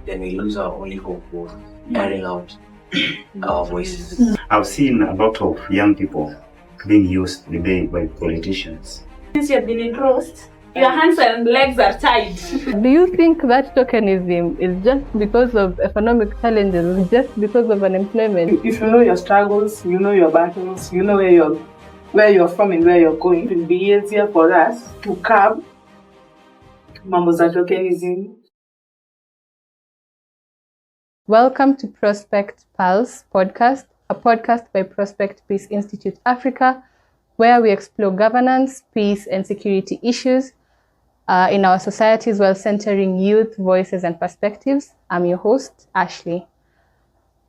then we lose our only hope for airing out our voices. I've seen a lot of young people being used today by politicians. Since you've been engrossed, your hands and legs are tied. Do you think that tokenism is just because of economic challenges, just because of unemployment? If you know your struggles, you know your battles, you know where you're from and where you're going, it will be easier for us to curb mambo za tokenism. Welcome to Prospect Pulse podcast, a podcast by Prospect Peace Institute Africa, where we explore governance, peace, and security issues in our societies while centering youth, voices, and perspectives. I'm your host, Ashley.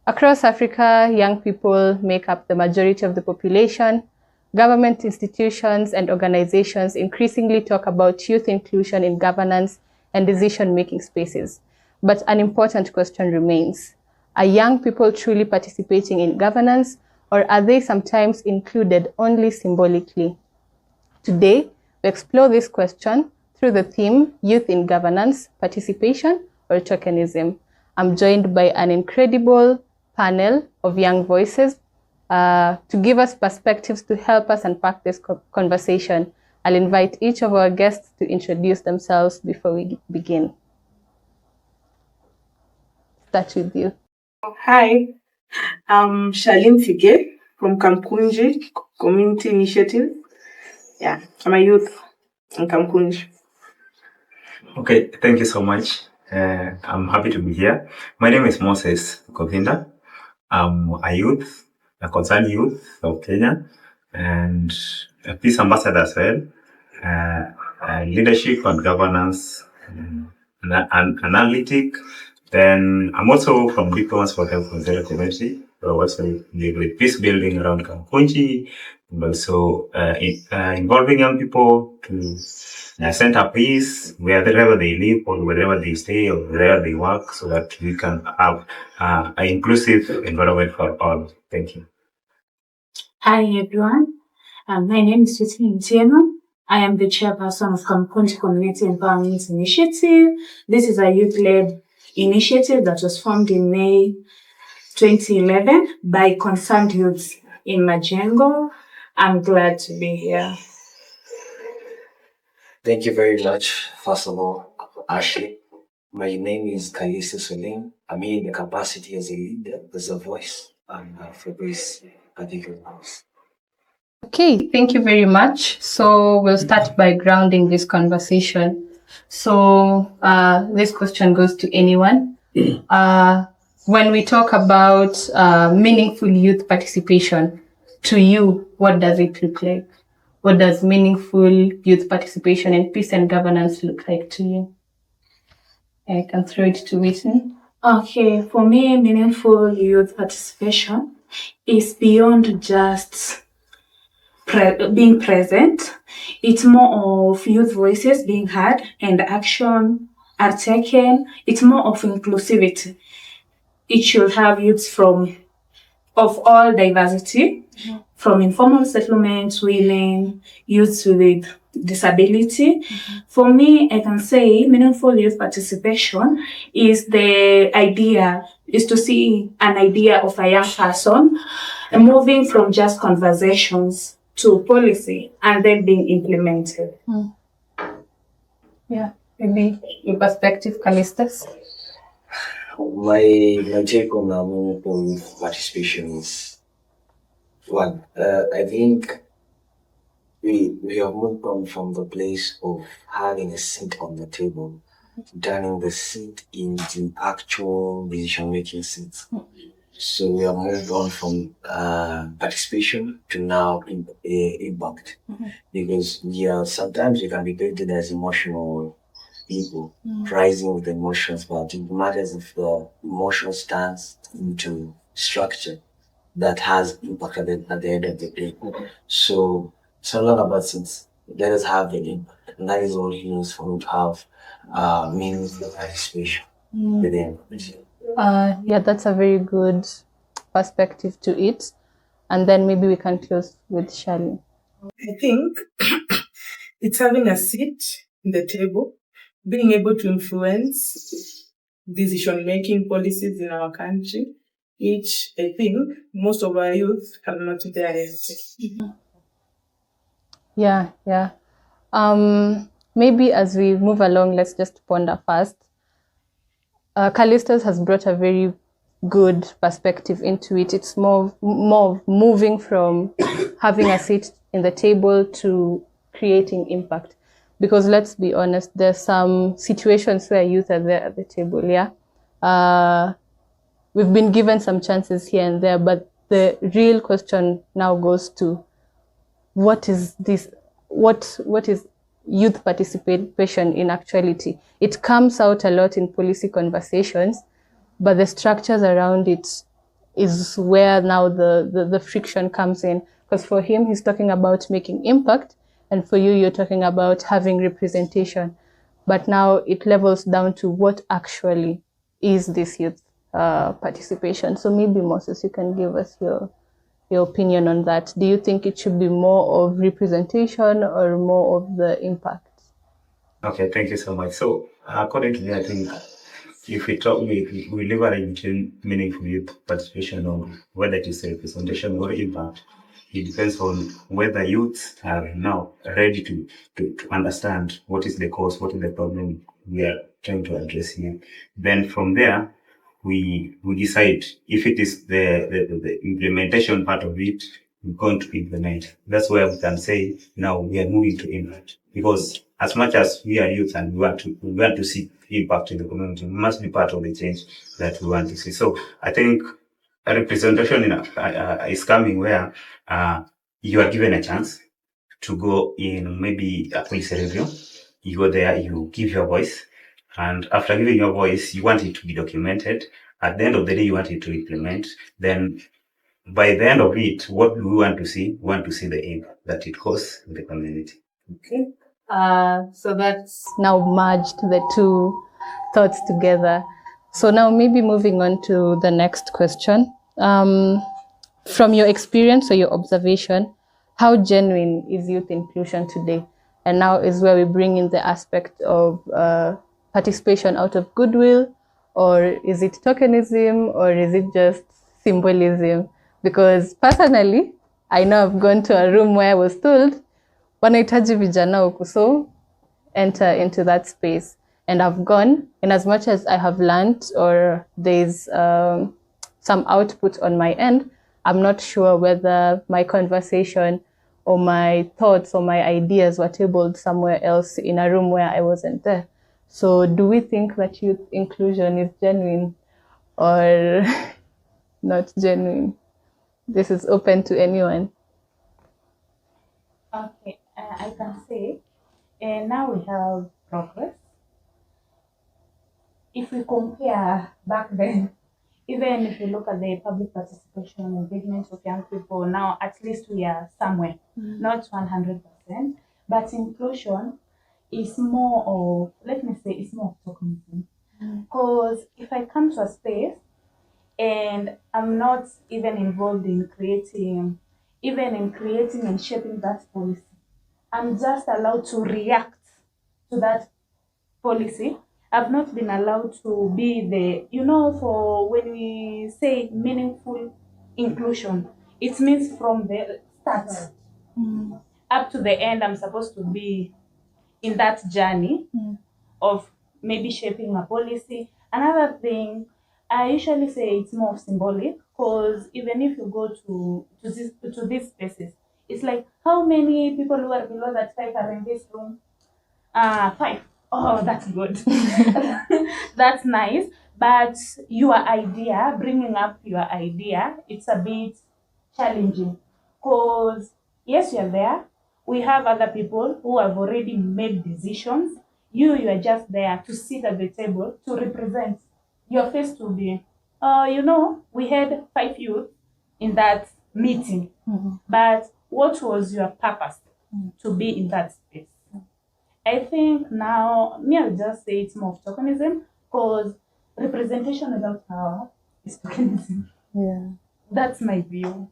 Across Africa, young people make up the majority of the population. Government institutions and organizations increasingly talk about youth inclusion in governance and decision-making spaces. But an important question remains. Are young people truly participating in governance, or are they sometimes included only symbolically? Today, we explore this question through the theme, Youth in Governance, Participation, or Tokenism. I'm joined by an incredible panel of young voices to give us perspectives to help us unpack this conversation. I'll invite each of our guests to introduce themselves before we begin. Start with you. Hi, I'm Charlene Fige from Kamkunji Community Initiative. Yeah, I'm a youth in Kamkunji. Okay, thank you so much. I'm happy to be here. My name is Moses Govinda. I'm a youth, a concerned youth of Kenya, and a peace ambassador as well, leadership and governance, and analytic. Then I'm also from Diplomats for Health and Zero Community. So also with peace building around Kamkunji, and also involving young people to center peace wherever they live or wherever they stay or wherever they work, so that we can have an inclusive environment for all. Thank you. Hi everyone, my name is Sweetie Ntieno. I am the chairperson of Kamkunji Community Empowerment Initiative. This is a youth-led initiative that was formed in May 2011 by concerned youths in Majengo. I'm glad to be here. Thank you very much, first of all, Ashley. My name is Kalisi Solim. I'm here in the capacity as a leader, as a voice, and for this particular house. Okay, thank you very much. So we'll start by grounding this conversation. So this question goes to anyone. When we talk about meaningful youth participation, to you, what does it look like? What does meaningful youth participation in peace and governance look like to you? I can throw it to Whitney. Okay, for me, meaningful youth participation is beyond just being present. It's more of youth voices being heard and action are taken. It's more of inclusivity. It should have youths of all diversity, from informal settlements, women, youths with disability. For me, I can say meaningful youth participation is to see an idea of a young person moving from just conversations to policy and then being implemented. Yeah, maybe your perspective, Callistus. My take on meaningful youth participation is one. I think we have moved on from the place of having a seat on the table, turning the seat into actual decision-making seats. So we have moved on from participation to now impact, because sometimes we can be treated as emotional people, rising with emotions, but it matters if the emotion stands into structure that has impact at the end of the day. So it's not about it. Let us have the impact, and that is all he needs for me to have meaningful participation within. Yeah, that's a very good perspective to it. And then maybe we can close with Charlene. I think it's having a seat in the table, being able to influence decision-making policies in our country, which I think most of our youth have not there yet. Yeah, yeah. Maybe as we move along, let's just ponder first. Callistus has brought a very good perspective into it. It's more of moving from having a seat in the table to creating impact. Because let's be honest, there's some situations where youth are there at the table, yeah? We've been given some chances here and there, but the real question now goes to what is this? What is youth participation in actuality? It comes out a lot in policy conversations, but the structures around it is where now the friction comes in. Because for him, he's talking about making impact, and for you, you're talking about having representation. But now it levels down to what actually is this youth participation. So maybe Moses, you can give us your opinion on that. Do you think it should be more of representation or more of the impact? Okay, thank you so much. So, according to me, I think if we leverage between meaningful youth participation or whether it is representation or impact, it depends on whether youths are now ready to understand what is the cause, what is the problem we are trying to address here. Then from there, we decide if it is the implementation part of it, we're going to implement. That's where we can say now we are moving to impact. Because as much as we are youth and we want to see impact in the community, we must be part of the change that we want to see. So I think a representation is coming where you are given a chance to go in maybe a police review. You go there, you give your voice, and after giving your voice, you want it to be documented. At the end of the day, you want it to implement. Then by the end of it, what do we want to see? We want to see the impact that it causes in the community. Okay. So that's now merged the two thoughts together. So now maybe moving on to the next question. From your experience or your observation, how genuine is youth inclusion today? And now is where we bring in the aspect of participation out of goodwill, or is it tokenism, or is it just symbolism? Because personally, I know I've gone to a room where I was told, wanahitaji vijana huku, so enter into that space. And I've gone, and as much as I have learned or there's some output on my end, I'm not sure whether my conversation or my thoughts or my ideas were tabled somewhere else in a room where I wasn't there. So do we think that youth inclusion is genuine or not genuine? This is open to anyone. Okay, I can say, now we have progress. If we compare back then, even if you look at the public participation and engagement of young people, now at least we are somewhere, not 100%, but inclusion is more of, let me say, it's more of tokenism. Because if I come to a space and I'm not even involved in creating and shaping that policy, I'm just allowed to react to that policy. I've not been allowed to be for when we say meaningful inclusion, it means from the start up to the end, I'm supposed to be in that journey of maybe shaping a policy. Another thing, I usually say it's more symbolic, because even if you go to these spaces, it's like, how many people who are below that 5 are in this room? 5. Oh, that's good. That's nice. But bringing up your idea, it's a bit challenging. Because, yes, you're there. We have other people who have already made decisions. You are just there to sit at the table to represent. Your face to be, we had 5 youth in that meeting. But what was your purpose to be in that space? I think now, I'll just say it's more of tokenism, because representation without power is tokenism. Yeah. That's my view.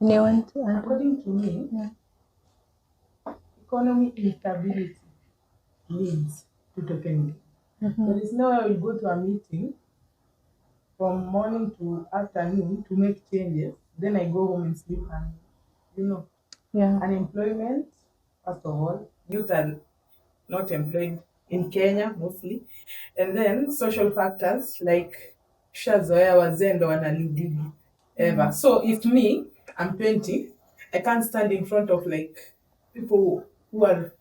Anyone to add? According to me, economic instability leads to tokenism. There is no way I will go to a meeting from morning to afternoon to make changes. Then I go home and sleep and Yeah. unemployment, first of all, youth are not employed in Kenya mostly. And then social factors like shazoea wazee ndo wanalidigi ever. So if me, I'm 20, I can't stand in front of like people who are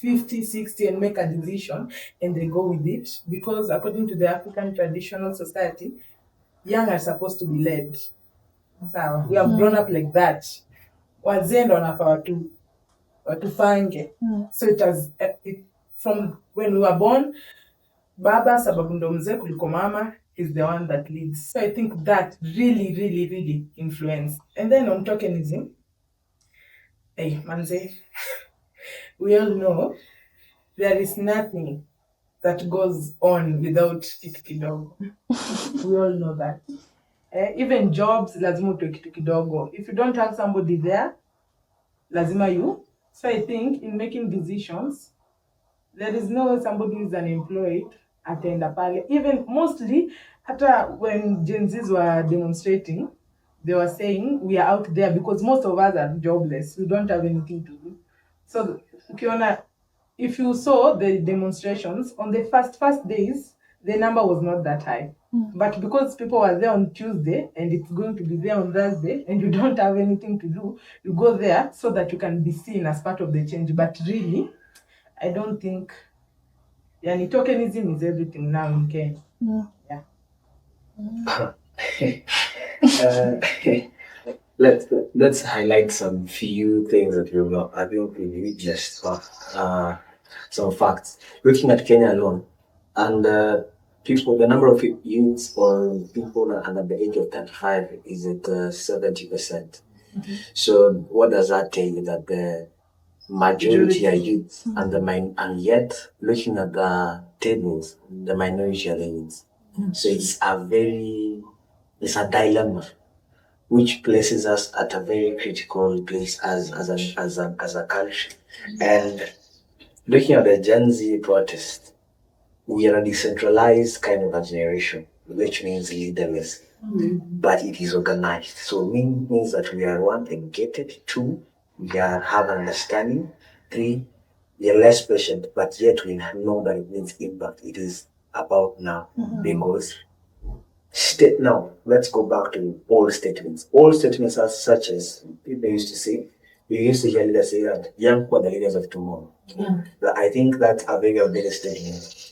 50, 60 and make a decision and they go with it because according to the African traditional society, young are supposed to be led. So we have grown up like that. Wazee ndo wanafaa watufange. So it has from when we were born, baba sababu ndo mzee kuliko mama is the one that leads. So I think that really influenced. And then on tokenism, hey manze, we all know there is nothing that goes on without kitu kidogo. We all know that. Even jobs, lazima utoe kitu kidogo. If you don't have somebody there, lazima you. So I think in making decisions, there is no way somebody who is unemployed ataenda pale. Even mostly, hata when Gen Zs were demonstrating, they were saying we are out there because most of us are jobless. We don't have anything to do. So, ukiona, if you saw the demonstrations, on the first days, the number was not that high. But because people were there on Tuesday and it's going to be there on Thursday and you don't have anything to do, you go there so that you can be seen as part of the change. But really, I don't think tokenism is everything now in Kenya. Yeah. Let's highlight some few things that I think we just some facts. Looking at Kenya alone, and the number of youths or people under the age of 35 is at 70%. So what does that tell you? That the majority are youth, and yet looking at the tables, the minority are the youth. So it's a dilemma, which places us at a very critical place as a country. And looking at the Gen Z protest, we are a decentralized kind of a generation, which means leaderless, but it is organized. So means that we are one, educated. Two, we have an understanding. Three, we are less patient, but yet we know that it needs impact. It is about now because now, let's go back to old statements. Old statements are such as people used to say, we used to hear leaders say that young people are the leaders of tomorrow. But I think that's a very outdated statement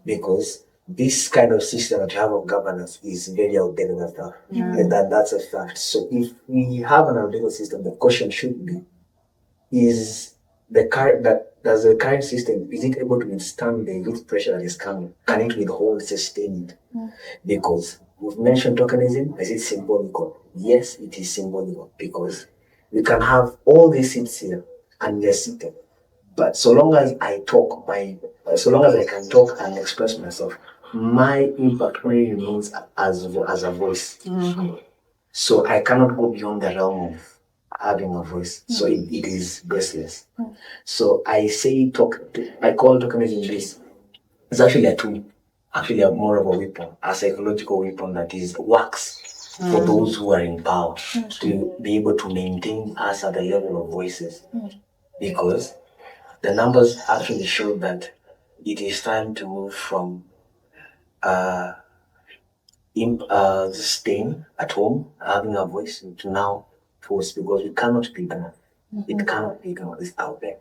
because this kind of system that you have of governance is very outdated as well. And that's a fact. So if we have an outdated system, the question should be, does the current system, is it able to withstand the youth pressure that is coming? Can it withhold, sustain it? Because we've mentioned tokenism. Is it symbolical? Yes, it is symbolical because we can have all these seats here and they're seated. But so long as I can talk and express myself, my impact only remains as a voice. So I cannot go beyond the realm of having a voice. So it is baseless. So I call tokenism this. It's actually a tool, actually more of a weapon, a psychological weapon that works for those who are in power to be able to maintain us at the level of voices. Because the numbers actually show that it is time to move from staying at home, having a voice, to now force, because we cannot be ignored. It cannot be ignored. It's out there.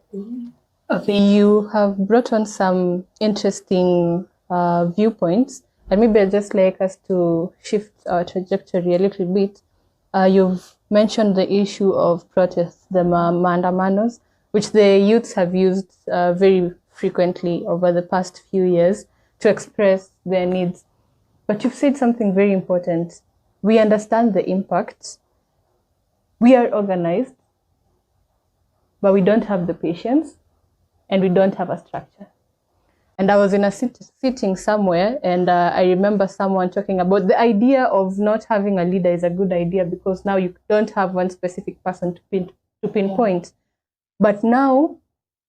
Okay, you have brought on some interesting viewpoints, and maybe I'd just like us to shift our trajectory a little bit. You've mentioned the issue of protests, the maandamanos, which the youths have used very frequently over the past few years to express their needs. But you've said something very important. We understand the impacts. We are organized, but we don't have the patience and we don't have a structure. And I was in a sitting somewhere, and I remember someone talking about the idea of not having a leader is a good idea because now you don't have one specific person to pinpoint. But now,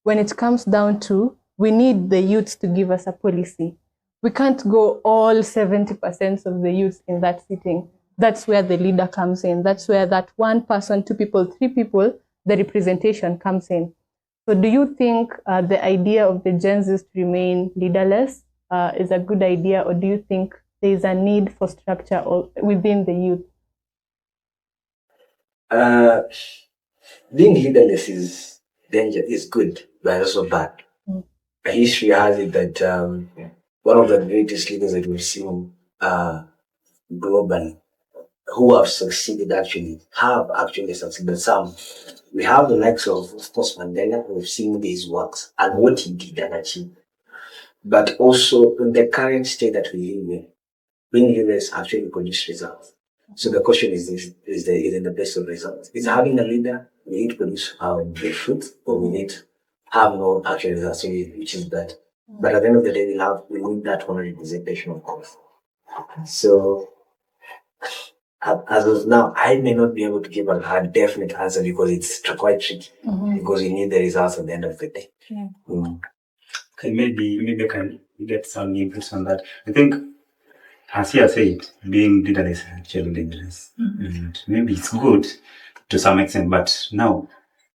when it comes down to, we need the youths to give us a policy. we can't go all 70% of the youth in that sitting. That's where the leader comes in. That's where that one person, two people, three people, the representation comes in. So do you think the idea of the Gen Zs to remain leaderless is a good idea, or do you think there is a need for structure within the youth? Being leaderless is good, but also bad. History has it that one of the greatest leaders that we've seen globally who have actually succeeded. Some we have the likes of course Mandela, we've seen his works and what he did and achieved. But also in the current state that we live in, being leaders actually produce results. So the question is this, is it the best of results? Is having a leader, we need to produce the fruit, or we need have no actual results, which is bad. But at the end of the day, we need that one representation, of course. So as of now, I may not be able to give a definite answer because it's quite tricky. Because you need the results at the end of the day. Yeah. Okay, maybe I can get some inputs on that. I think, as you said, being leaderless is actually dangerous. And maybe it's good to some extent, but now,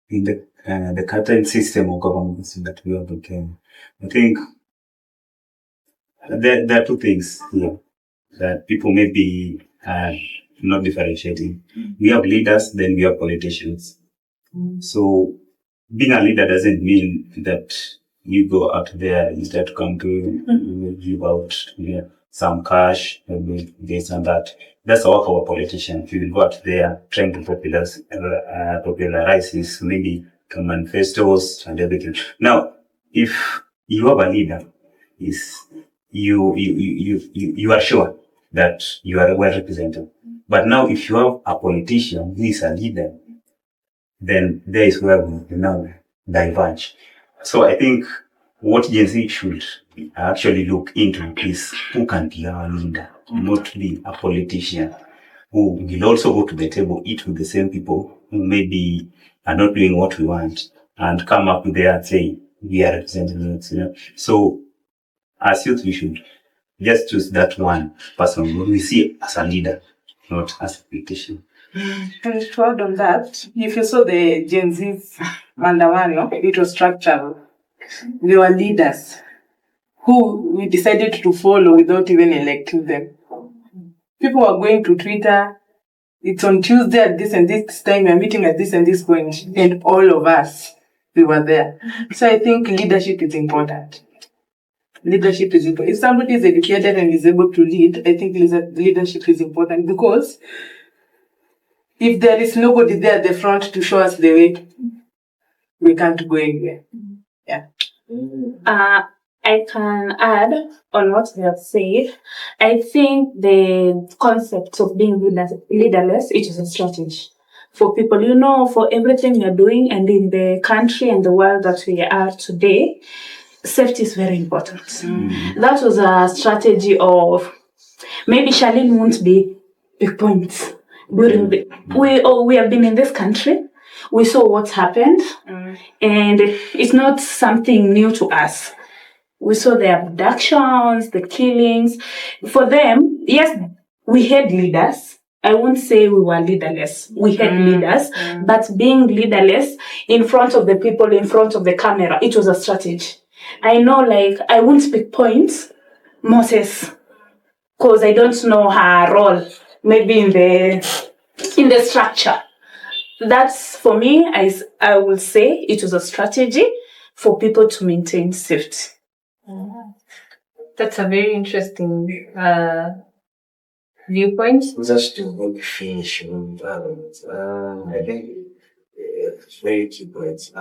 in the current system of governance that we have become, I think there are two things here that people may be not differentiating. We have leaders, then we have politicians. So being a leader doesn't mean that you go out there instead to come to give out some cash, maybe this and that. That's the work of a politician. You will go out there trying to popularize his maybe manifestos and everything. Now, if you have a leader, you are sure that you are well represented. But now, if you have a politician who is a leader, then there is where we now diverge. So I think what Gen Z should actually look into is who can be our leader, not be a politician who will also go to the table, eat with the same people who maybe are not doing what we want and come up there and say, we are representing. So as youth, we should just choose that one person who we see as a leader, not as a politician. And to add on that, if you saw the Gen Z's Mandamano, it was structural. They were leaders who we decided to follow without even electing them. People were going to Twitter, it's on Tuesday at this and this time, we're meeting at this and this point, and all of us, we were there. So I think leadership is important. Leadership is important. If somebody is educated and is able to lead, I think leadership is important because if there is nobody there at the front to show us the way, we can't go anywhere. Yeah. I can add on what they have said. I think the concept of being leaderless, it is a strategy for people, for everything we are doing and in the country and the world that we are today. Safety is very important. That was a strategy of maybe Charlene won't be big points. We have been in this country. We saw what happened, and it's not something new to us. We saw the abductions, the killings. For them, yes, we had leaders. I won't say we were leaderless. We had leaders, but being leaderless in front of the people, in front of the camera, it was a strategy. I know, I won't pick points, Moses, because I don't know her role, maybe in the structure. That's, for me, I will say it was a strategy for people to maintain safety. That's a very interesting viewpoint. Just to finish, I think very key points.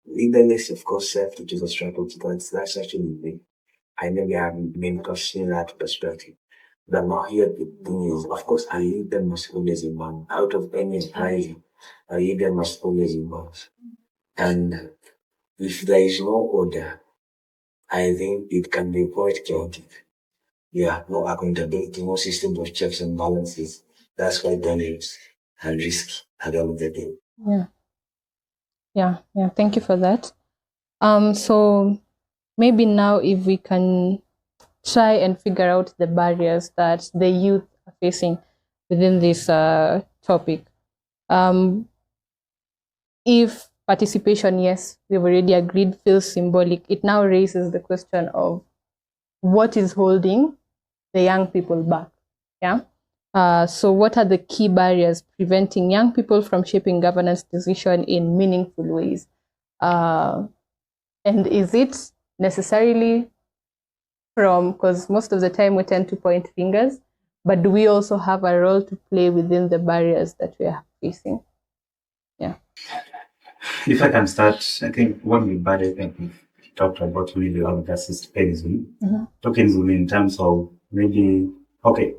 Leaderless, of course, safety is a strategy, but that's actually me. I never have been considering that perspective. But now here the thing is, of course, a leader must always emerge. Out of any entirely, a leader must always emerge. And if there is no order, I think it can be quite chaotic. Yeah, no accountability, no system of checks and balances. That's quite dangerous and risky at the end of the day. Yeah. Thank you for that. So maybe now if we can try and figure out the barriers that the youth are facing within this topic. If participation, yes, we've already agreed, feels symbolic, it now raises the question of what is holding the young people back. Yeah. So what are the key barriers preventing young people from shaping governance decision in meaningful ways? And is it necessarily from, because most of the time we tend to point fingers, but do we also have a role to play within the barriers that we are facing? Yeah. If I can start, I think one of the barriers that we talked about really all of this is tokenism. Tokenism in terms of maybe, okay,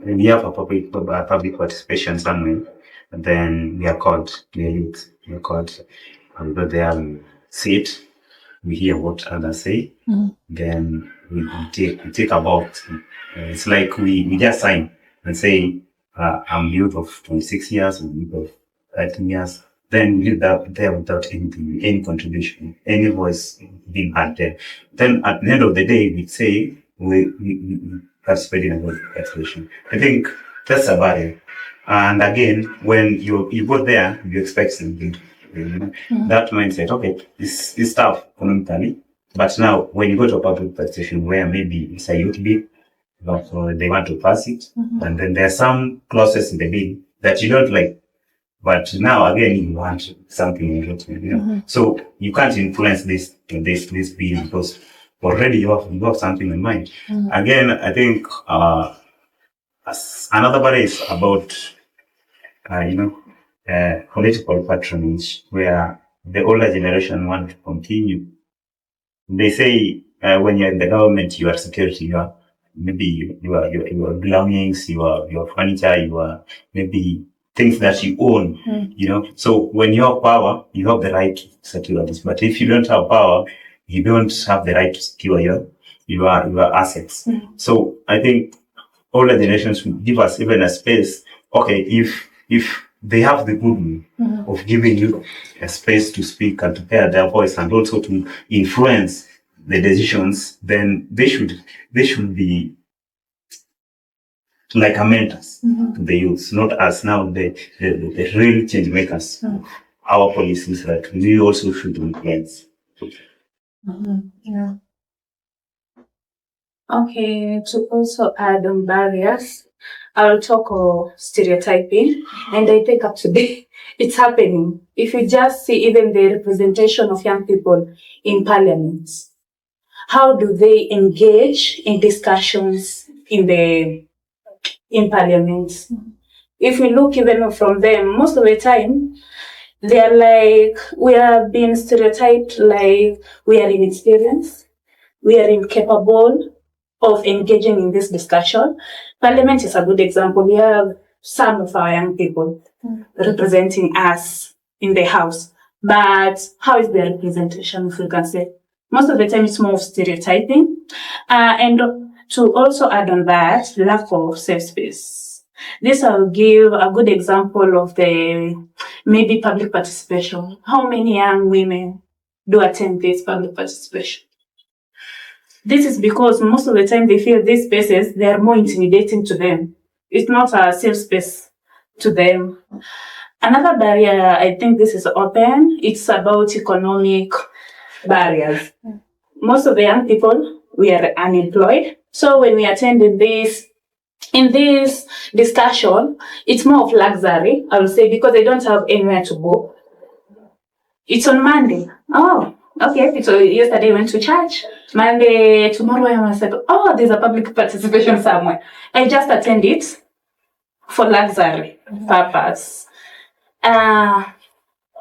we have a public participation somewhere, and then we are called, we are youth, we are called, we go there, we sit, we hear what others say, then we take about, it's like we just sign and say, I'm youth of 26 years, I'm youth of 13 years, then we leave that there without any contribution, any voice being heard there. Then at the end of the day, we say we participate in a good participation. I think that's a barrier. And again, when you go there, you expect something. That mindset, okay, this stuff economically, but now when you go to a public participation where maybe it's a youth bill, so they want to pass it, and then there are some clauses in the bill that you don't like. But now again, you want something in return, you know. So you can't influence this bill because already you have something in mind. Again, I think another barrier is about political patronage, where the older generation want to continue. They say when you're in the government, you are security. You are maybe your belongings, your furniture, your maybe things that you own. You know, so when you have power, you have the right to secure this. But if you don't have power, you don't have the right to secure your assets. So I think older generations will give us even a space. Okay, if they have the goodwill of giving you a space to speak and to hear their voice and also to influence the decisions, then they should be like a mentors to the youth, not as now the real change makers. Our policies that we also should influence. Yeah. Okay, to also add on barriers, I'll talk of stereotyping, and I think up to date it's happening. If you just see even the representation of young people in parliament, how do they engage in discussions in parliament? If we look even from them, most of the time, they are like, we are being stereotyped like we are inexperienced, we are incapable of engaging in this discussion. Parliament is a good example. We have some of our young people representing us in the House. But how is their representation, if we can say? Most of the time, it's more of stereotyping. And to also add on that, lack of safe space. This will give a good example of the maybe public participation. How many young women do attend this public participation? This is because most of the time they feel these spaces, they are more intimidating to them. It's not a safe space to them. Another barrier, I think this is open, it's about economic barriers. Most of the young people, we are unemployed. So when we attend in this discussion, it's more of luxury, I would say, because they don't have anywhere to go. It's on Monday. Oh, okay. So yesterday I went to church. Monday, tomorrow I was like, oh, there's a public participation somewhere. I just attend it for luxury purpose.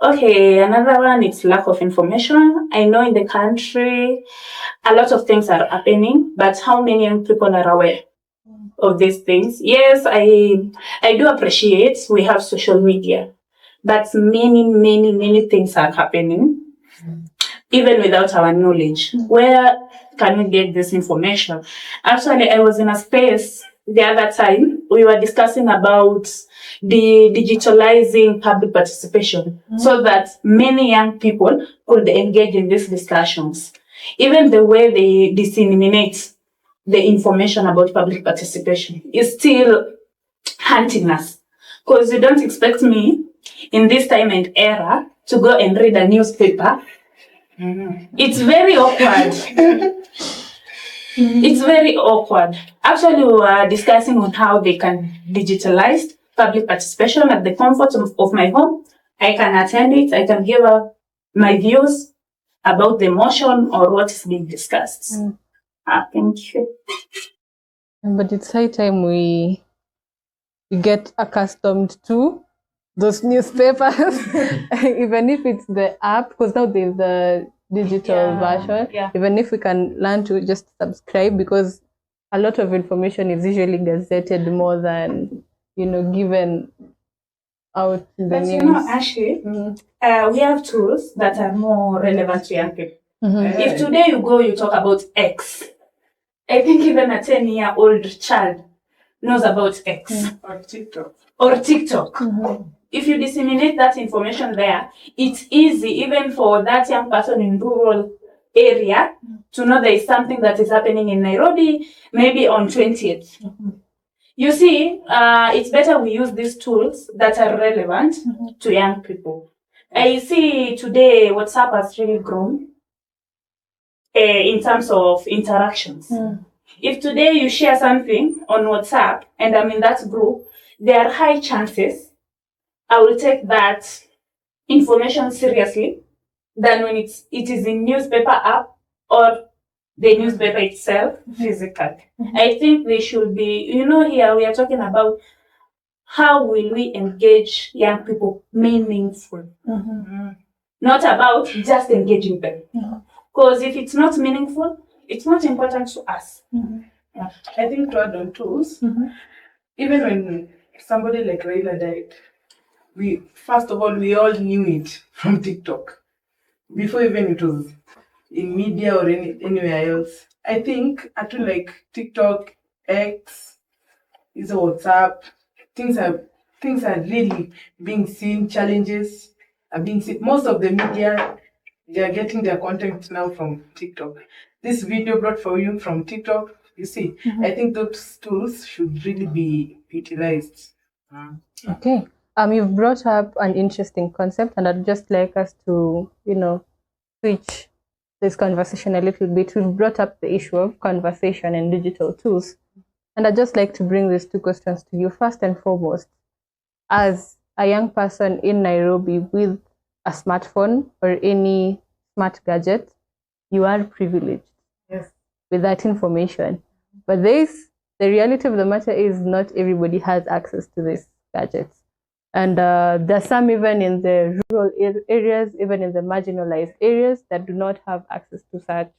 Okay, another one is lack of information. I know in the country, a lot of things are happening, but how many young people are aware of these things? Yes, I do appreciate we have social media, but many things are happening, even without our knowledge. Where can we get this information? Actually, I was in a space the other time. We were discussing about the digitalizing public participation so that many young people could engage in these discussions. Even the way they disseminate the information about public participation is still hunting us. Because you don't expect me in this time and era to go and read a newspaper. It's very awkward. It's very awkward. Actually, we were discussing on how they can digitalize public participation at the comfort of my home. I can attend it. I can give my views about the motion or what is being discussed. Thank you. But it's high time we get accustomed to those newspapers, even if it's the app, because now there's the digital version. Yeah. Even if we can learn to just subscribe, because a lot of information is usually gazetted more than given out in the But news. Ashley, we have tools that are more relevant to young people. If today you talk about X, I think even a 10-year-old child knows about X. Or TikTok. If you disseminate that information there, it's easy even for that young person in rural area to know there is something that is happening in Nairobi, maybe on 20th. You see, it's better we use these tools that are relevant to young people. I see today WhatsApp has really grown in terms of interactions. If today you share something on WhatsApp and I'm in that group, there are high chances I will take that information seriously than when it is in newspaper app or the newspaper itself physical. I think they should be, here we are talking about how will we engage young people meaningful. Not about just engaging them. Because if it's not meaningful, it's not important to us. I think to add on tools, even when somebody like Raila died, first of all, we all knew it from TikTok. Before even it was in media or anywhere else. I think a tool like TikTok, X, is WhatsApp, things are really being seen, challenges are being seen. Most of the media, they are getting their content now from TikTok. This video brought for you from TikTok, you see. I think those tools should really be utilized. Okay. You've brought up an interesting concept, and I'd just like us to, switch this conversation a little bit. We've brought up the issue of conversation and digital tools. And I'd just like to bring these two questions to you. First and foremost, as a young person in Nairobi with a smartphone or any smart gadget, you are privileged with that information. But the reality of the matter is not everybody has access to these gadgets. And there's some even in the rural areas, even in the marginalized areas, that do not have access to such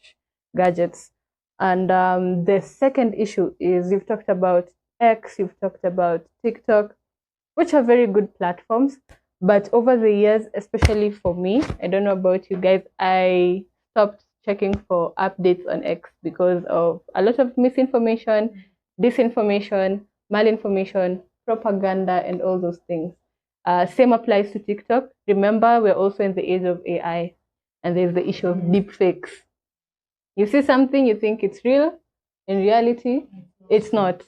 gadgets. And the second issue is, you've talked about X, you've talked about TikTok, which are very good platforms. But over the years, especially for me, I don't know about you guys, I stopped checking for updates on X because of a lot of misinformation, disinformation, malinformation, propaganda, and all those things. Same applies to TikTok. Remember, we're also in the age of AI, and there's the issue of deep fakes. You see something, you think it's real. In reality, it's not.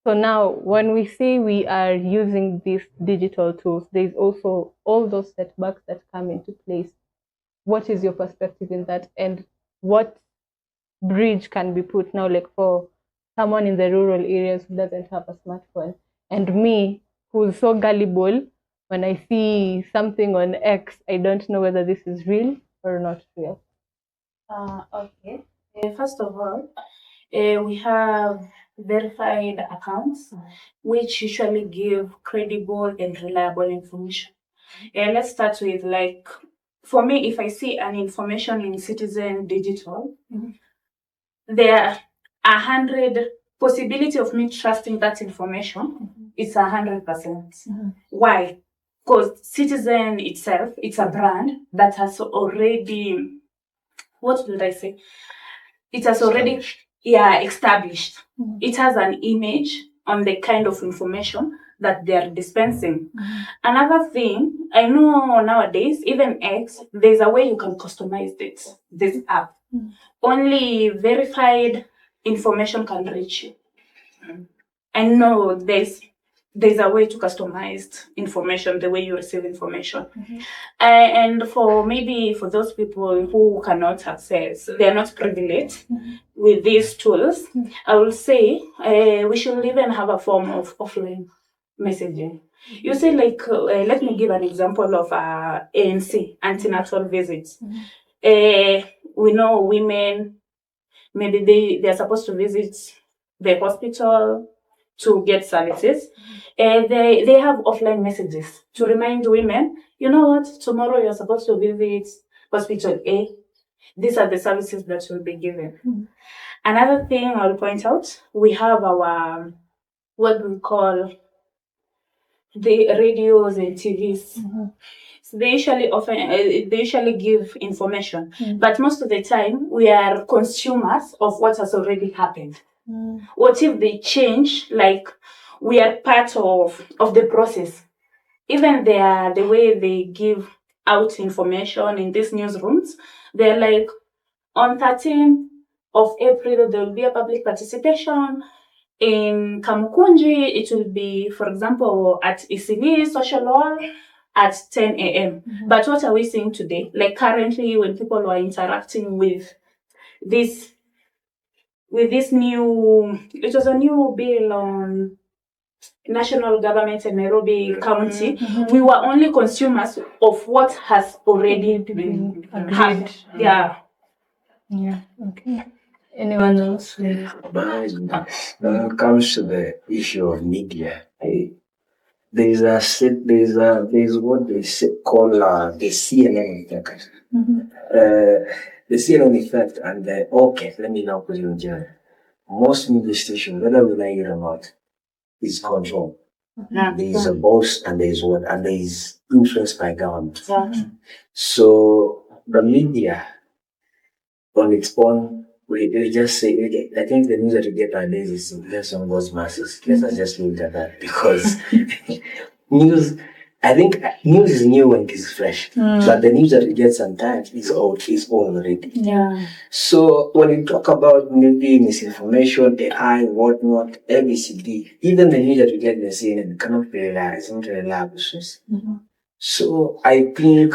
So now, when we say we are using these digital tools, there's also all those setbacks that come into place. What is your perspective in that? And what bridge can be put now, like for someone in the rural areas who doesn't have a smartphone, and me, who's so gullible, when I see something on X, I don't know whether this is real or not real. Okay. First of all, we have verified accounts which usually give credible and reliable information. Let's start with, like, for me, if I see an information in Citizen Digital, there are 100 possibility of me trusting that information. It's 100%. Why? Because Citizen itself, it's a brand that has already, what would I say? It has already established. It has an image on the kind of information that they are dispensing. Another thing, I know nowadays, even X, there's a way you can customize this app. Only verified information can reach you. I know there's a way to customize information, the way you receive information. And for those people who cannot access, they are not privileged with these tools, I will say we should even have a form of offline messaging. You see, let me give an example of ANC, antenatal visits. We know women, maybe they're supposed to visit the hospital to get services. They have offline messages to remind women, you know what, tomorrow you're supposed to visit hospital A. These are the services that will be given. Another thing I'll point out, we have our, what we call the radios and TVs. So they usually give information, but most of the time we are consumers of what has already happened. What if they change? Like, we are part of the process. Even the way they give out information in these newsrooms, they're like, on 13th of April, there will be a public participation. In Kamukunji, it will be, for example, at ECV Social Hall at 10 a.m. But what are we seeing today? Like currently, when people are interacting with this new, it was a new bill on national government in Nairobi County, we were only consumers of what has already been agreed. Yeah. Yeah. Okay. Anyone else? But when it comes to the issue of media, there's what they call the CNN effect. The CNN effect and let me now put it in general. Most media stations, whether we like it or not, is control. There is a boss and there is influence by government. So the media on its own, we just say, I think the news that we get nowadays is just on those masses. Let's just leave it at that, because I think news is new when it is fresh, but the news that we get sometimes is old already. Yeah. So when you talk about maybe misinformation, AI, whatnot, ABCD, even the news that we get in the CNN cannot be reliable, it's not a reliable source. So I think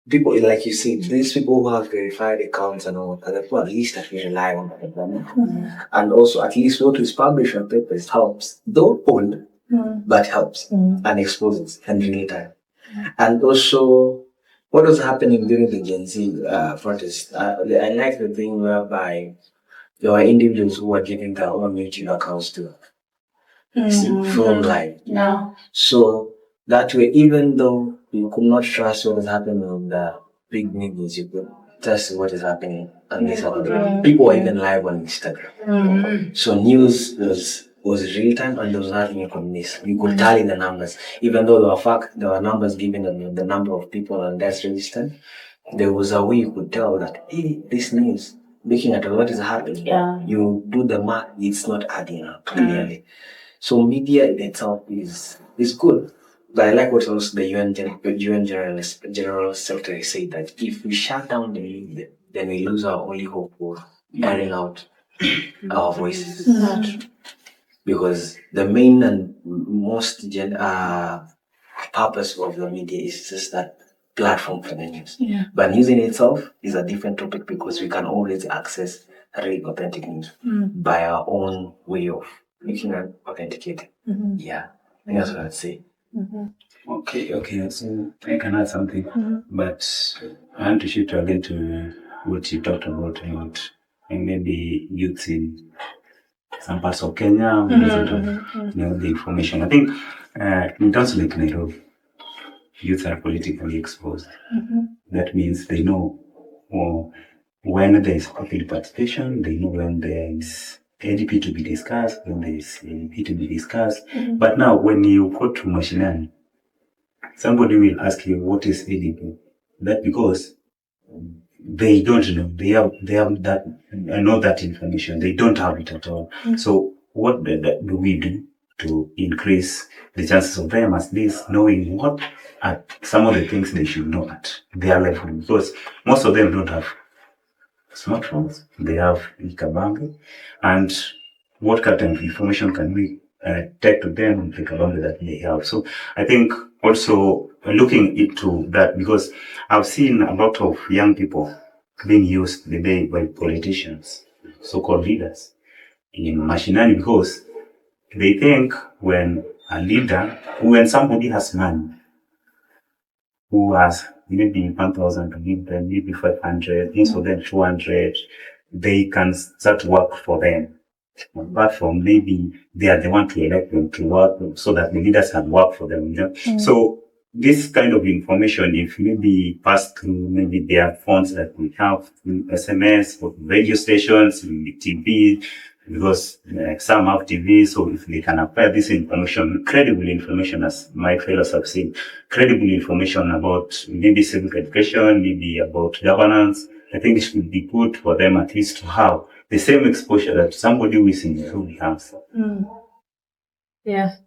people, like you said, these people who have verified accounts and all, are the people at least that we rely on. And also, at least what is published on papers helps, though old, but helps and exposes and real time. And also, what was happening during the Gen Z protest? I like the thing whereby there were individuals who were giving their own YouTube accounts to film live. Yeah. So that way, even though you could not trust what is happening on the big news, you could trust what is happening on this other. People were even live on Instagram. So news was real time and there was nothing you could miss. You could tally the numbers. Even though there were numbers given on the number of people on death registered, there was a way you could tell that, hey, this news, looking at what is happening, you do the math, it's not adding up clearly. So media in itself is good. But I like what also the UN General Secretary said, that if we shut down the media, then we lose our only hope for airing out our voices. Because the main and most purpose of the media is just that platform for the news. But news in itself is a different topic, because we can always access real authentic news by our own way of making it authenticated. Yeah, I think that's what I'd say. Okay, so I can add something, but I want to shift again to what you talked about and maybe youth in some parts of Kenya, the information. I think in terms of like Nairobi, youth are politically exposed. That means they know when there is public participation, they know when there is ADP to be discussed, when there is ADP to be discussed. But now when you go to mashinani, somebody will ask you what is ADP. That because they don't know. They have that, I know that information. They don't have it at all. So what do we do to increase the chances of them at least knowing what are some of the things they should know at their level? Because most of them don't have smartphones, they have Ikabambi, and what kind of information can we take to them with the Kabambi that they have? So I think also looking into that, because I've seen a lot of young people being used today by politicians, so-called leaders, in machinani, because they think when when somebody has money, who has maybe 1,000 to give them, maybe 500, this or then 200, they can start work for them. Apart from maybe they are the one to elect them to work so that the leaders can work for them. You know? So this kind of information, if maybe passed through maybe their phones that we have, through SMS or radio stations, TV, because some have TV, so if they can apply this information, credible information, as my fellows have seen, credible information about maybe civic education, maybe about governance, I think it should be good for them at least to have the same exposure that somebody who is in the room has. Yeah.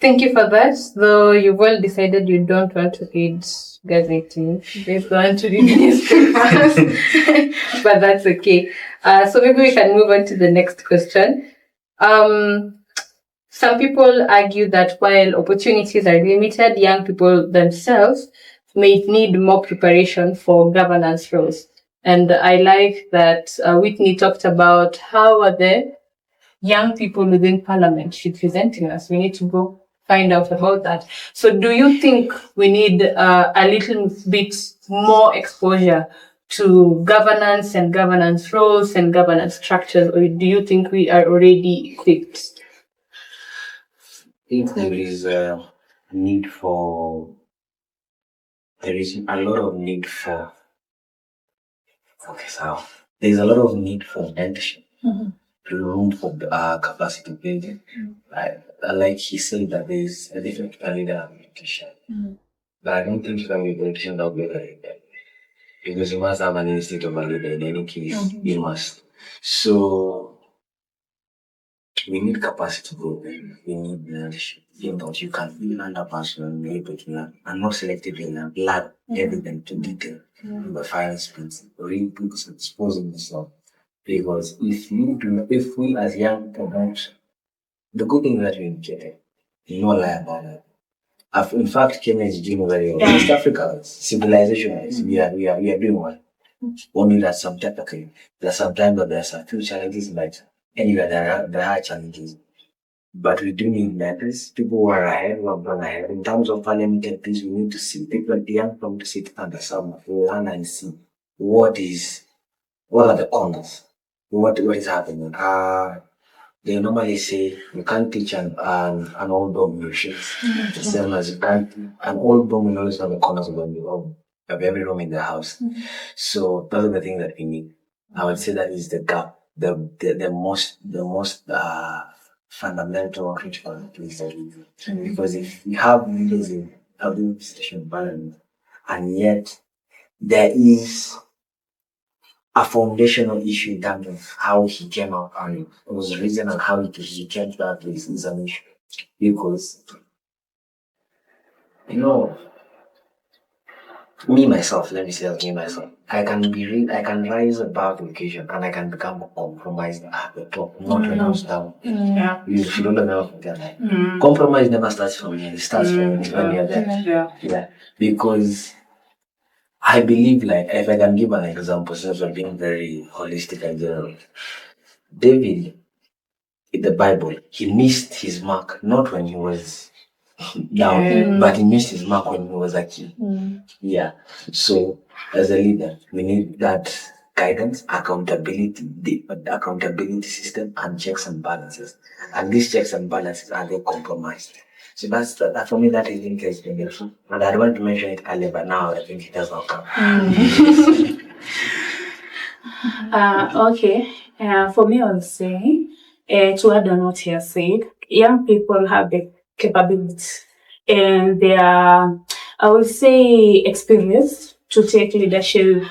Thank you for that. Though you've well decided you don't want to read gazetting, you don't want to read newspapers, but that's okay. So maybe we can move on to the next question. Some people argue that while opportunities are limited, young people themselves may need more preparation for governance roles. And I like that Whitney talked about how are the young people within parliament representing us. We need to go find out about that. So do you think we need a little bit more exposure to governance and governance roles and governance structures, or do you think we are already equipped? I think there is a need for, there is a lot of need for, okay, so there's a lot of need for mentorship, room for capacity building. Like he said that there's a different leader and mentorship. But I don't think you can be a politician without being a leader. Because you must have an instinct of a leader in any case. You must. So we need capacity building. We need leadership. You know, you can be another person, be able to learn, and not selectively learn, learn everything to detail. But final speeds, real people exposing yourself. Because if we as young people don't, the good thing that we get it, no lie about it. In fact, Kenya is doing very well. East Africa, civilization, we are doing well. Only that sometimes, okay, there's sometimes that there's a few challenges, but anyway, there are challenges. But we do need mentors, people who are ahead, who have gone ahead. In terms of parliamentary things, we need to see people, the young people to sit under some, learn and see what are the corners, what is happening. They normally say you can't teach an old dog new tricks. The same as you can't, an old dog will always know the corners of every room in the house. So those are the things that we need. I would say that is the gap, the most fundamental critical place that we do. Because if you have leaders in every station environment, and yet there is a foundational issue in terms of how he came out and was reason and how he came to that place is an issue. Because, you know, me myself, let me say that me myself, I can rise above the occasion and I can become compromised at the top, not when I was down. You should never forget that. Compromise never starts from me, it starts from when you're there. Yeah. Because I believe, like, if I can give an example, since we're being very holistic and general, David, in the Bible, he missed his mark, not when he was down, but he missed his mark when he was a kid. Yeah. So, as a leader, we need that guidance, accountability, the accountability system, and checks and balances. And these checks and balances are they compromised. So that for me, that is interesting. And I don't want to mention it earlier, but now I think it does not come. Okay. For me, I would say, to add on what you said, young people have the capability and they are, I would say, experienced to take leadership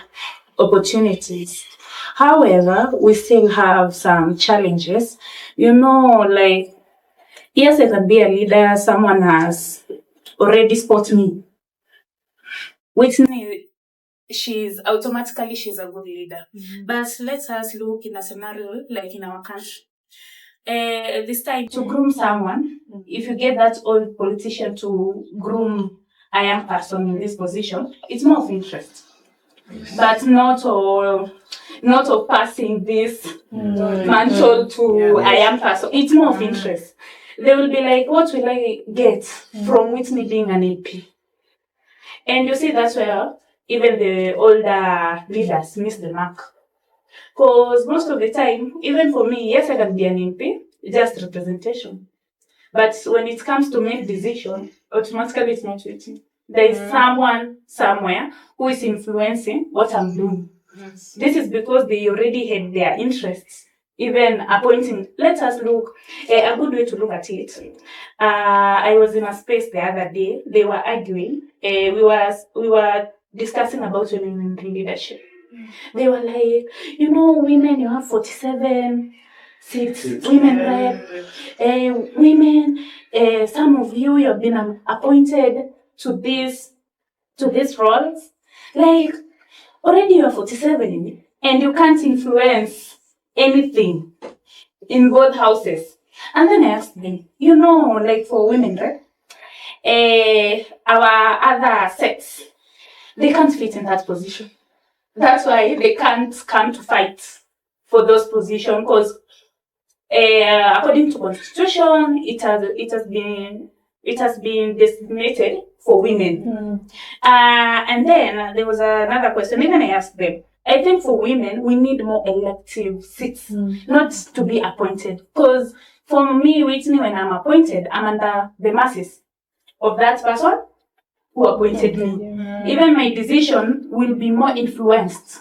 opportunities. However, we still have some challenges. You know, like, yes, I can be a leader. Someone has already spotted me. Whitney, she's a good leader. But let us look in a scenario like in our country. This time to groom someone, if you get that old politician to groom a young person in this position, it's more of interest. But not of passing this mantle to a young person. It's more of interest. They will be like, what will I get from Whitney being an LP? And you see, that's where even the older leaders miss the mark. Because most of the time, even for me, yes, I can be an MP, just representation. But when it comes to make decision, automatically it's not with me. There is someone somewhere who is influencing what I'm doing. This is because they already had their interests, even appointing. Let us look, a good way to look at it. I was in a space the other day, they were arguing, we were discussing about women in leadership. They were like, women, you have 47 seats, women rep, women, some of you have been appointed to these roles. Like, already you are 47 and you can't influence anything in both houses. And then I asked them, like for women, right? Our other sex, they can't fit in that position. That's why they can't come to fight for those positions, because according to constitution, it has been designated for women. And then there was another question. Even I asked them, I think for women we need more elective seats, not to be appointed. Because for me, Whitney, when I'm appointed, I'm under the masses of that person who appointed me. Even my decision will be more influenced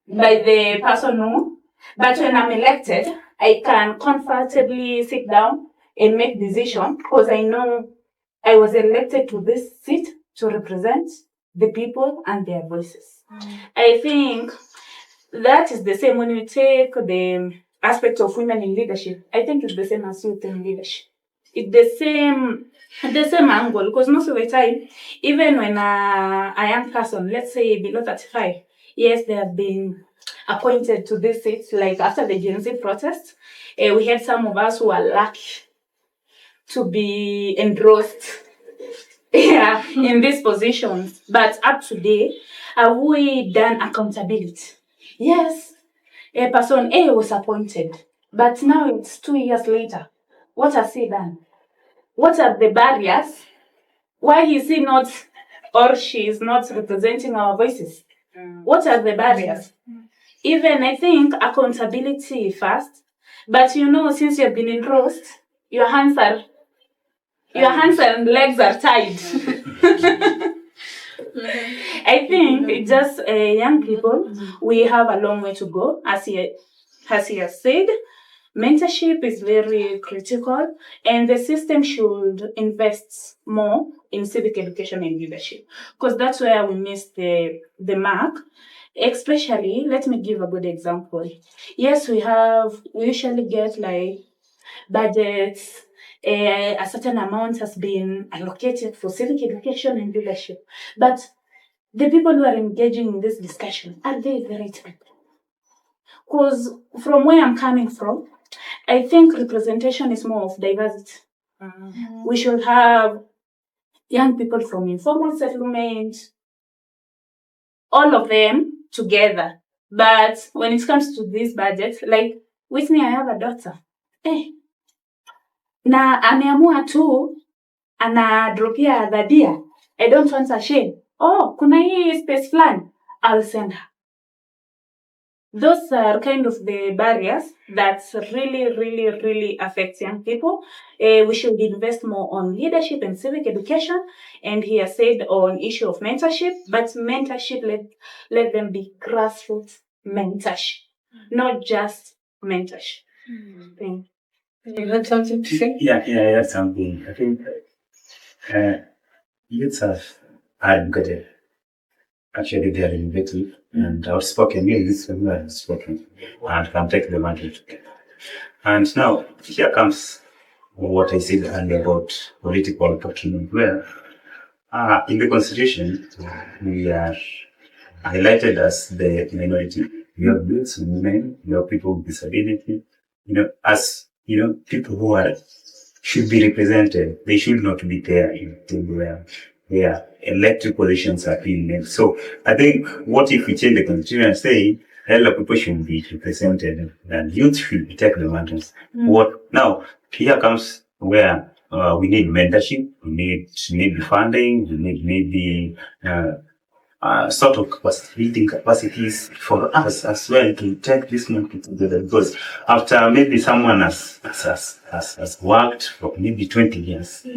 by the person who. But when I'm elected, I can comfortably sit down and make decision, because I know I was elected to this seat to represent the people and their voices. I think that is the same when you take the aspect of women in leadership. I think it's the same as youth in leadership. It's the same angle, because most of the time, even when a young person, let's say below 35, yes, they have been appointed to this seat, like after the Gen Z protest, we had some of us who are lucky to be endorsed in these positions. But up to date, have we done accountability? Yes, a person A was appointed, but now it's 2 years later. What has he done? What are the barriers? Why is he not, or she is not representing our voices? What are the barriers? Even I think accountability first, but since you've been engrossed, your hands and legs are tied. I think it's just young people, we have a long way to go. As he has said, mentorship is very critical, and the system should invest more in civic education and leadership, because that's where we miss the mark. Especially, let me give a good example. Yes, we usually get like budgets, a certain amount has been allocated for civic education and leadership. But the people who are engaging in this discussion, are they the right people? Because from where I'm coming from, I think representation is more of diversity. We should have young people from informal settlement, all of them together. But when it comes to this budget, like with me, I have a daughter. Na ameamua tu anadropia dhadia. I don't want a shame. Kuna hii space plan. I'll send her. Those are kind of the barriers that really, really, really affect young people. We should invest more on leadership and civic education. And he has said on issue of mentorship, but mentorship, let them be grassroots mentorship, not just mentorship. You had something to say? Yeah, I have something. I think youths have advocated. Actually, they are innovative and outspoken. Yes, this is very outspoken and can take the mantle. And now, here comes what I said earlier about political autonomy, where in the Constitution, we are highlighted as the minority. You have youths, women, you have people with disability, as, people who should be represented. They should not be there where elected positions are being made. So I think, what if we change the constitution and say elder people should be represented and youth should take the mantles? What now? Here comes where we need mentorship, we need funding, we need maybe sort of building capacities for us as well to take this market together. Because after maybe someone has worked for maybe 20 years,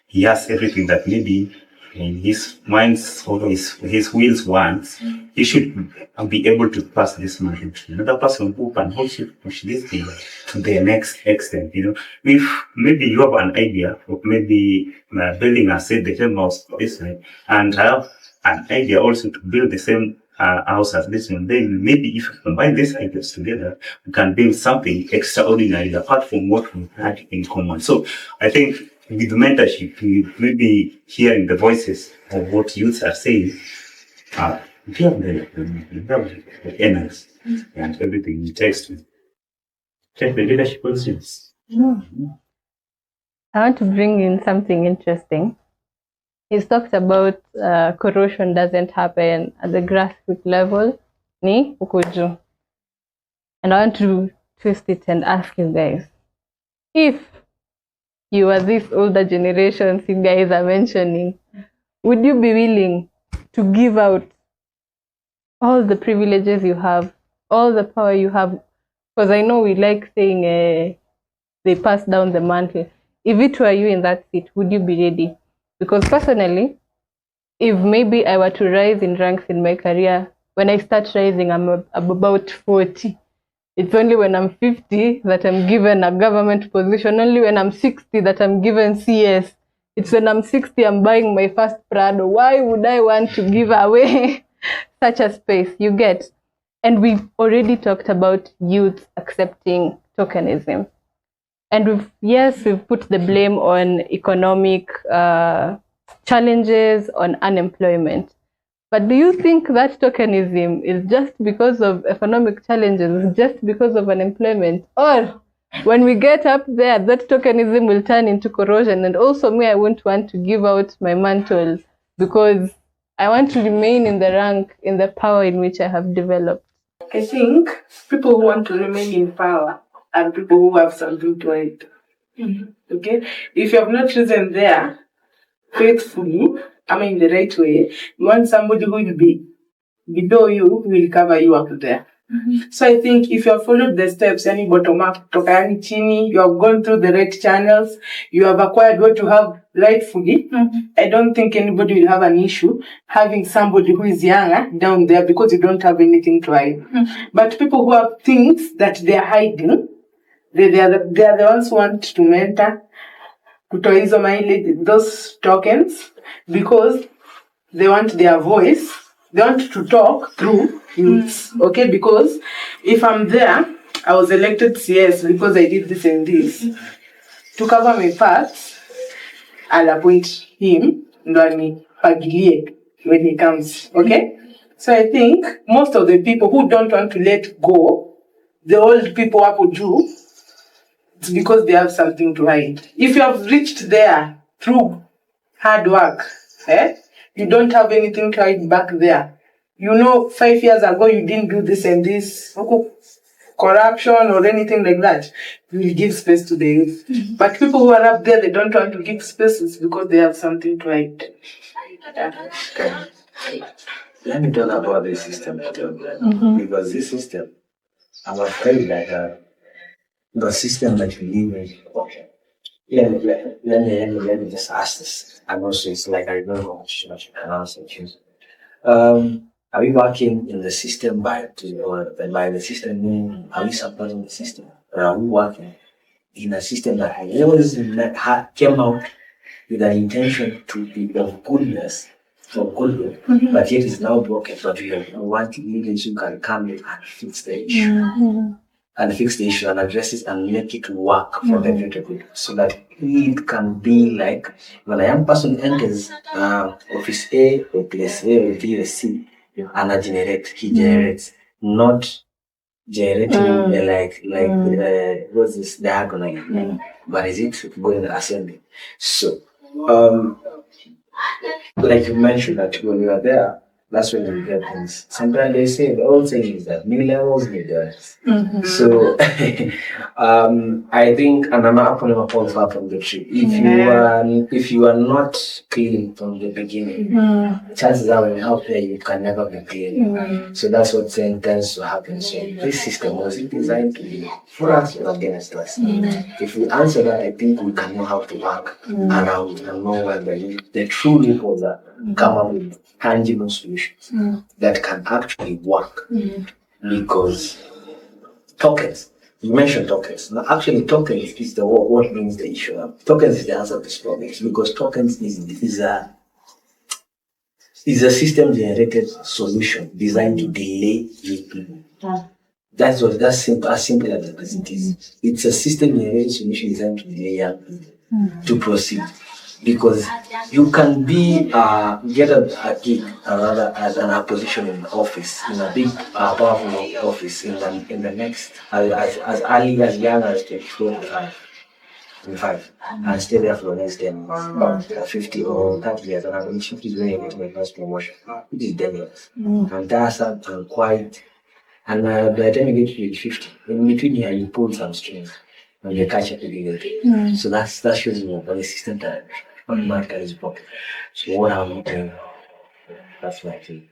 he has everything that maybe in his mind's or his will's wants, he should be able to pass this market to another person who can also push this thing to the next extent. If maybe you have an idea of maybe building a set the same house this way, and I have an idea also to build the same house as this one, then maybe if we combine these ideas together, we can build something extraordinary apart from what we had in common. So I think with mentorship, maybe hearing the voices of what youths are saying, we have the energy and everything it takes to take the leadership positions. I want to bring in something interesting. He's talked about corrosion doesn't happen at the grassroots level, ni ukuju. And I want to twist it and ask you guys, if you are this older generations you guys are mentioning, would you be willing to give out all the privileges you have, all the power you have? Because I know we like saying they pass down the mantle. If it were you in that seat, would you be ready? Because personally, if maybe I were to rise in ranks in my career, when I start rising, I'm about 40. It's only when I'm 50 that I'm given a government position. Only when I'm 60 that I'm given CS. It's when I'm 60 I'm buying my first Prado. Why would I want to give away such a space? You get? And we've already talked about youth accepting tokenism. And we've put the blame on economic challenges, on unemployment. But do you think that tokenism is just because of economic challenges, just because of unemployment? Or when we get up there, that tokenism will turn into corrosion? And also me, I won't want to give out my mantle because I want to remain in the rank, in the power in which I have developed. I think people who want to remain in power are people who have something to hide. Okay? If you have not risen there faithfully, in the right way, you want somebody who will be below you, who will cover you up there. So I think if you have followed the steps, any bottom up, tokani chini, you have gone through the right channels, you have acquired what you have rightfully, I don't think anybody will have an issue having somebody who is younger down there because you don't have anything to hide. But people who have things that they are hiding, they are the ones who want to mentor, kutoa hizo mileage, those tokens, because they want their voice, they want to talk through youths, okay? Because if I'm there, I was elected CS because I did this and this. To cover my parts, I'll appoint him, ndo anipagilie when he comes, okay? So I think most of the people who don't want to let go, the old people hapo juu, it's because they have something to hide. If you have reached there through hard work, you don't have anything to hide back there. 5 years ago you didn't do this and this, corruption or anything like that. You will give space to the youth. But people who are up there, they don't want to give spaces because they have something to hide. Let me talk about this system, because this system, I'm afraid that the system that we live in, okay. Let me just ask this. And also, it's like I don't know much you can answer. Are we working in the system by the system? Are we supporting the system? Or are we working in a system that came out with an intention to be of goodness, of goodwill, but yet is now broken? But we have one leaders who can come in and fix the issue. And fix the issue and address it and make it work for the greater good, so that it can be like when a young person enters office A or place A or place C, and I generate. He generates, not generating what's this diagonal, but is it going ascending? So, like you mentioned that when you are there, that's when you get things. Sometimes they say the old saying is that new levels, new depths. So, I think, and I'm not pulling my point far from the tree. If you are not clean from the beginning, chances are when you help there, you can never be clean. So that's what tends to happen. So this system was designed to be for us or against us. If we answer that, I think we can know how to work around and know where the true loopholes are. Come up with tangible solutions that can actually work. Because tokens, you mentioned tokens. Now, actually, tokens is what brings the issue up. Tokens is the answer to this problem because tokens is a system-generated solution designed to delay people. That's simple as it is. It's a system-generated solution designed to delay young people to proceed. Because you can be get a gig as an position in the office, in a big powerful office in the next as early as young as 25, and stay there for the next 10 years, 50 or 30 years, and I'm 50 is when you get my first promotion, which is 10 years. And that's quite. And by the time you get to age 50, in between here, you pull some strings and you catch up again. So that shows you what the system that man carries pocket. So what I'm doing, that's my thing.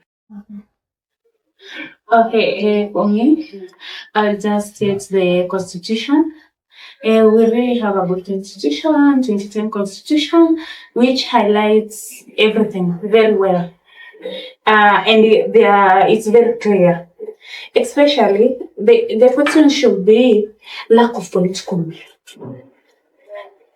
Okay, for me, I'll just state the constitution. We really have a good constitution, 2010 constitution, which highlights everything very well. And it's very clear. Especially, the question should be lack of political will.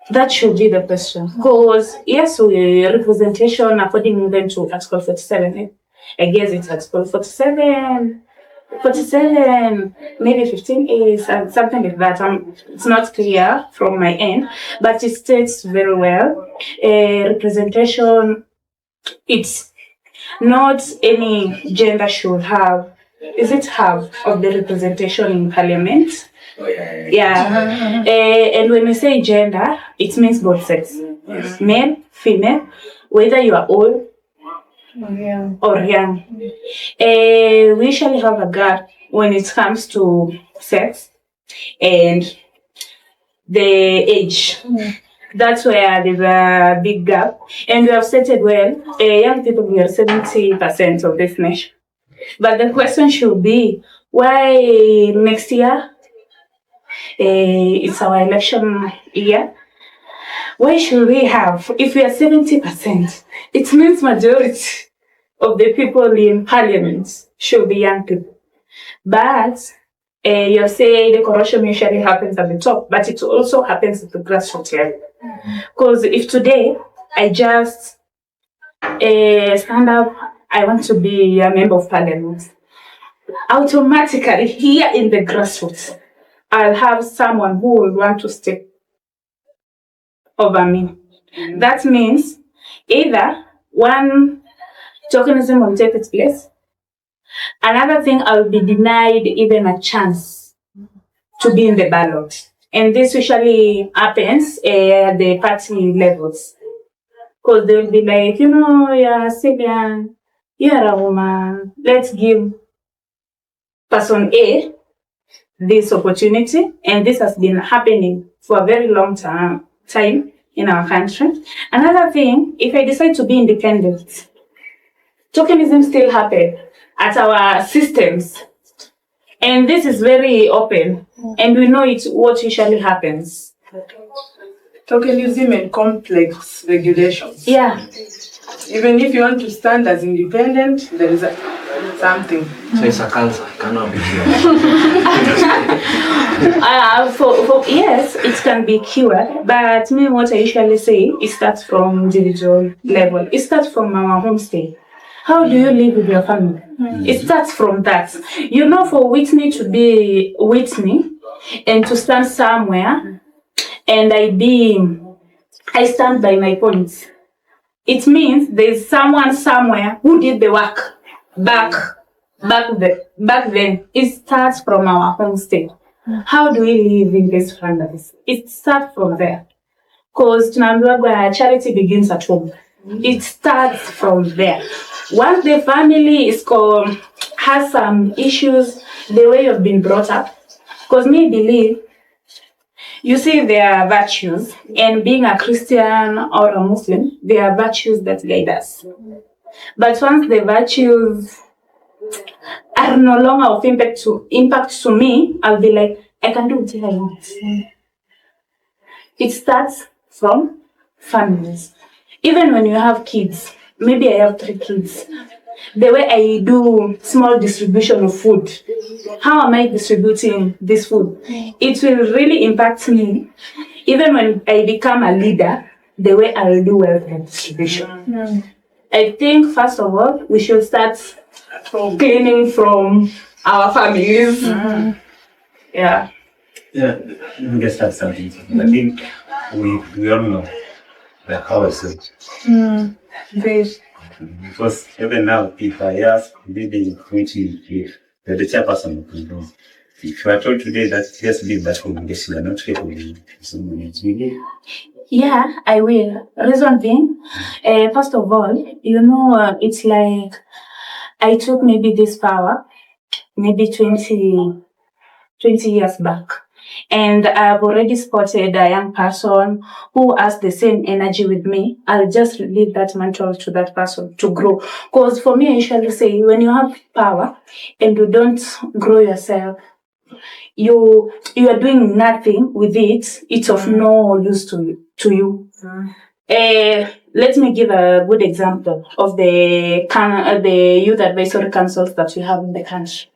That should be the question. Because, yes, representation according then to Article 47. I guess it's Article 47, maybe 15 is something like that. It's not clear from my end, but it states very well. Representation, it's not any gender should have. Is it have of the representation in parliament? Yeah. And when we say gender, it means both sex. Male, female, whether you are old or young. We usually have a gap when it comes to sex and the age. That's where there's a big gap. And we have stated well, young people, we are 70% of this nation. But the question should be, why next year, it's our election year, why should we have, if we are 70%, it means majority of the people in parliament should be young people. But you say the corruption usually happens at the top, but it also happens at the grassroots level. Because if today I just stand up, I want to be a member of parliament, automatically here in the grassroots, I'll have someone who will want to step over me. That means either one, tokenism will take its place. Another thing, I will be denied even a chance to be in the ballot. And this usually happens at the party levels. Because they'll be like, you're Syrian, you're a woman, let's give person A this opportunity. And this has been happening for a very long time in our country. Another thing, if I decide to be independent, tokenism still happens at our systems. And this is very open. And we know it's what usually happens. Tokenism and complex regulations. Yeah. Even if you want to stand as independent, there is something. So it's a cancer, it cannot be cured. Yes, it can be cured, but me, what I usually say, it starts from individual level. It starts from our homestay. How do you live with your family? It starts from that. For Whitney to be Whitney and to stand somewhere and I stand by my points. It means there's someone somewhere who did the work back then, it starts from our home state. How do we live in these families? It starts from there. Because tunaambiwa charity begins at home. It starts from there. Once the family has some issues, the way you've been brought up, because me believe, you see, there are virtues, and being a Christian or a Muslim, there are virtues that guide us. But once the virtues are no longer of impact to me, I'll be like, I can do whatever I want. It starts from families. Even when you have kids, maybe I have 3 kids, the way I do small distribution of food, how am I distributing this food? It will really impact me. Even when I become a leader, the way I will do welfare distribution. I think, first of all, we should start cleaning from our families. Yeah. Yeah, let me just add something. I think we all know the houses. Because even now, if I ask, maybe if the chairperson of the room, if you are told today that just leave that home, guess you are not capable of someone else. Yeah, I will. Reason being, first of all, it's like I took maybe this power, maybe 20 years back. And I've already spotted a young person who has the same energy with me. I'll just leave that mantle to that person to grow. Because for me, I usually say, when you have power and you don't grow yourself, you are doing nothing with it. It's of no use to you. Let me give a good example of the youth advisory councils that we have in the country.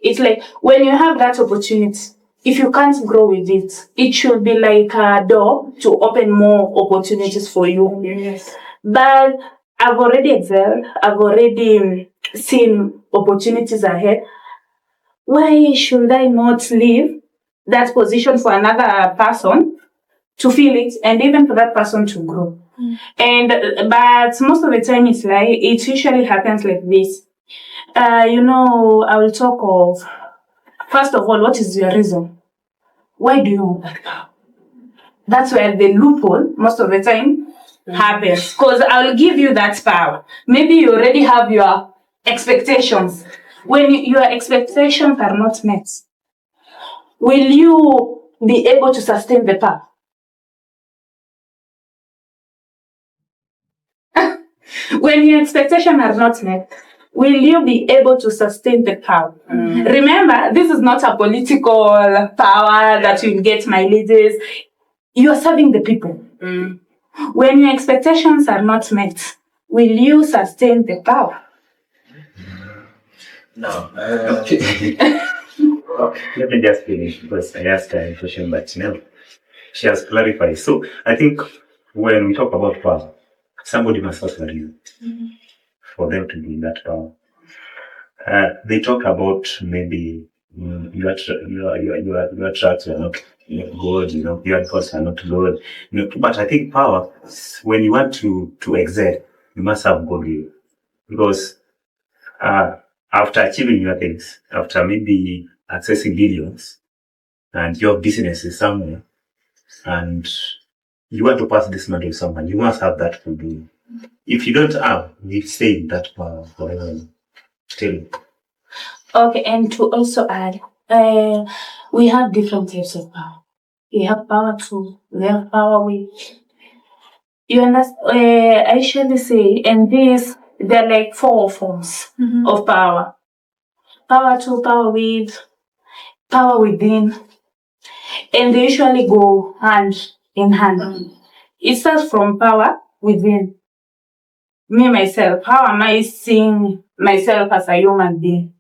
It's like, when you have that opportunity, if you can't grow with it, it should be like a door to open more opportunities for you. Yes. But I've already excelled. I've already seen opportunities ahead. Why should I not leave that position for another person to feel it, and even for that person to grow? But most of the time, it's like, it usually happens like this. I will talk of, first of all, what is your reason? Why do you want that power? That's where the loophole, most of the time, happens. Because I'll give you that power. Maybe you already have your expectations. When your expectations are not met, will you be able to sustain the power? When your expectations are not met, will you be able to sustain the power? Remember, this is not a political power that you get my leaders. You are serving the people. When your expectations are not met, will you sustain the power? No. Okay. Let me just finish, because I asked her a question, but no, she has clarified. So I think when we talk about power, somebody must have a reason for them to be in that power. They talk about maybe your tracks are not good, your efforts are not good. But I think power, when you want to excel, you must have good will. Because after achieving your things, after maybe accessing billions, and your business is somewhere, and you want to pass this money to someone, you must have that good will. If you don't have, you stay in that power forever. Still. Okay, and to also add, we have different types of power. We have power to, we have power with. You understand? I usually say, and they're like 4 forms of power. Power to, power with, power within, and they usually go hand in hand. It starts from power within. Me, myself, how am I seeing myself as a human being?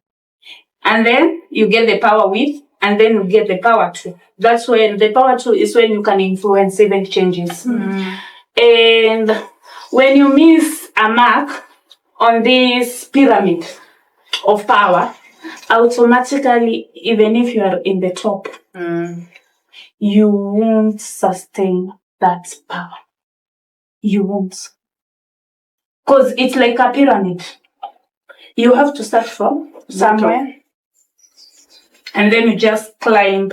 And then you get the power with, and then you get the power to. That's when the power to is when you can influence even changes. And when you miss a mark on this pyramid of power, automatically, even if you are in the top, you won't sustain that power. You won't. Because it's like a pyramid. You have to start from somewhere, and then you just climb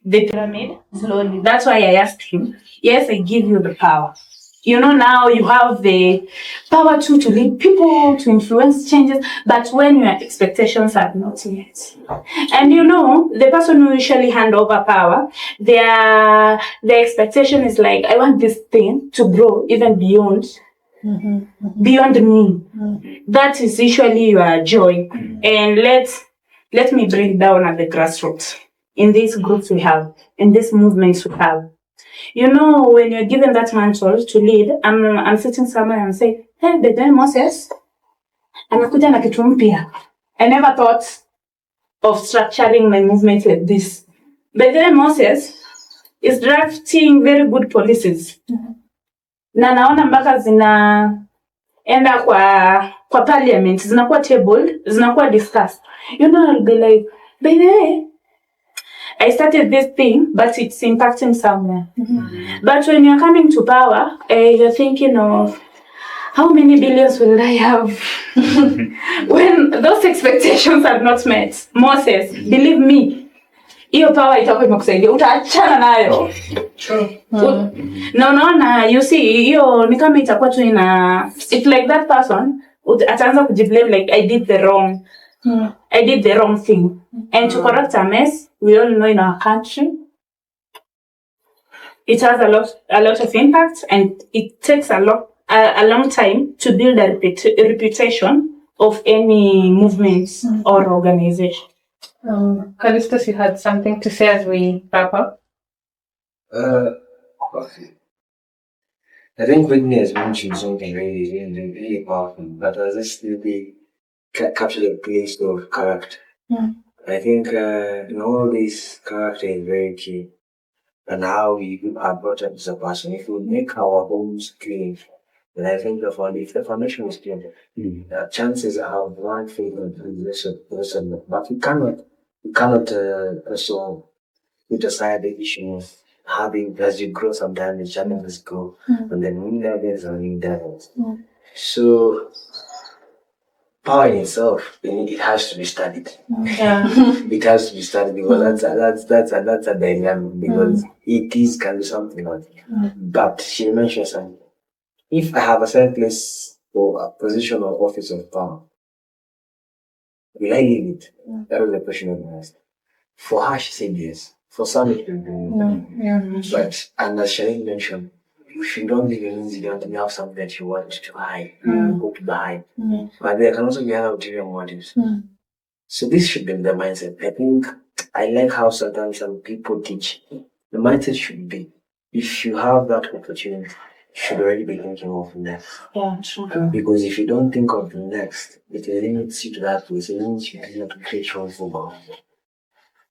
the pyramid slowly. That's why I asked him, yes, I give you the power. Now you have the power to lead people, to influence changes, but when your expectations are not met. And the person who usually hand over power, their expectation is like, I want this thing to grow even beyond me. That is usually your joy. And let me break down at the grassroots. In these groups we have, in these movements we have. When you're given that mantle to lead, I'm sitting somewhere and say, hey, Bedouin Moses, anakuja na kitu mpya. I never thought of structuring my movement like this. Bedouin Moses is drafting very good policies. Na naona mpaka zinaenda kwa parliament, zinakuwa tabled, zinakuwa discussed. I'll be like, by the way, I started this thing, but it's impacting somewhere. But when you're coming to power, you're thinking of how many billions will I have when those expectations are not met. Moses, believe me, hiyo power itakuwa imekusaidia, utaachana nayo. No, you see, hiyo ni kama itakuwa tu it's like that person ataanza kujiblame like I did the wrong thing. And to correct a mess, we all know in our country, it has a lot of impact, and it takes a long time to build a reputation of any movement or organization. Callistus, you had something to say as we wrap up? I think Whitney has mentioned something really powerful, but as this really capture the place of character. I think all this character is very key, and how we are brought up as a person. If we make our homes clean, then I think if the foundation is clean, the chances are one favor listen. But we cannot also put aside the issue of having, as you grow, sometimes the challenges grow, and then new levels and new levels. So power in itself, it has to be studied. It has to be studied because that's a dynamic, because it can be something else. But she mentioned something. If I have a certain place or a position or office of power, will I leave it? That was the question of asked. For her, she said yes. For some, it will be no. But, and as Shane mentioned, if you don't live in Zealand, you have something that you want to hide, hope to hide. But there can also be other ulterior motives. So this should be the mindset. I think I like how sometimes some people teach. The mindset should be, if you have that opportunity, you should already be thinking of the next. Yeah, true. Because if you don't think of the next, it limits you to that place. It limits you to create your football.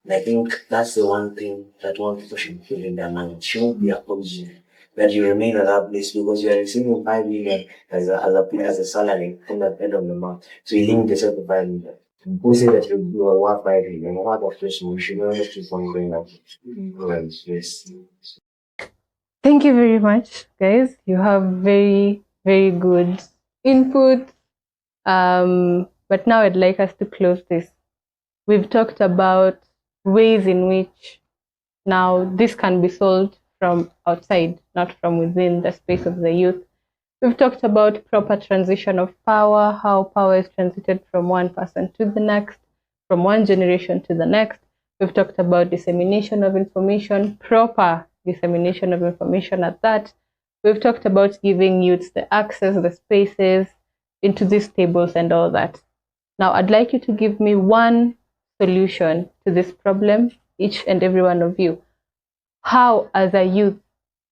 And I think that's the one thing that one people should put in their mind. It shouldn't be opposed that you remain at that place because you are receiving 5 million as a salary from the end of the month. So you limit yourself to 5 million. Who say that you are worth 5 million? What of person? You should always keep on going up. Yes. Thank you very much, guys. You have very, very good input. But now I'd like us to close this. We've talked about ways in which now this can be solved from outside, not from within the space of the youth. We've talked about proper transition of power, how power is transited from one person to the next, from one generation to the next. We've talked about dissemination of information, proper dissemination of information at that. We've talked about giving youths the access, the spaces into these tables and all that. Now, I'd like you to give me one solution to this problem, each and every one of you. How, as a youth,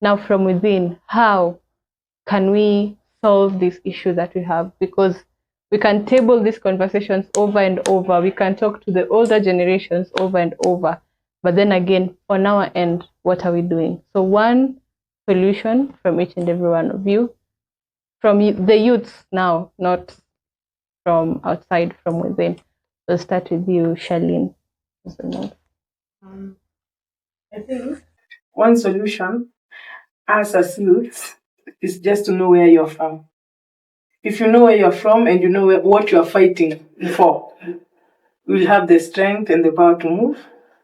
now from within, how can we solve this issue that we have? Because we can table these conversations over and over. We can talk to the older generations over and over. But then again, on our end, what are we doing? So one solution from each and every one of you, from the youths now, not from outside, from within. We'll start with you, Charlene. I think one solution as youths is just to know where you're from. if you know where you're from and you know what you're fighting for, you'll have the strength and the power to move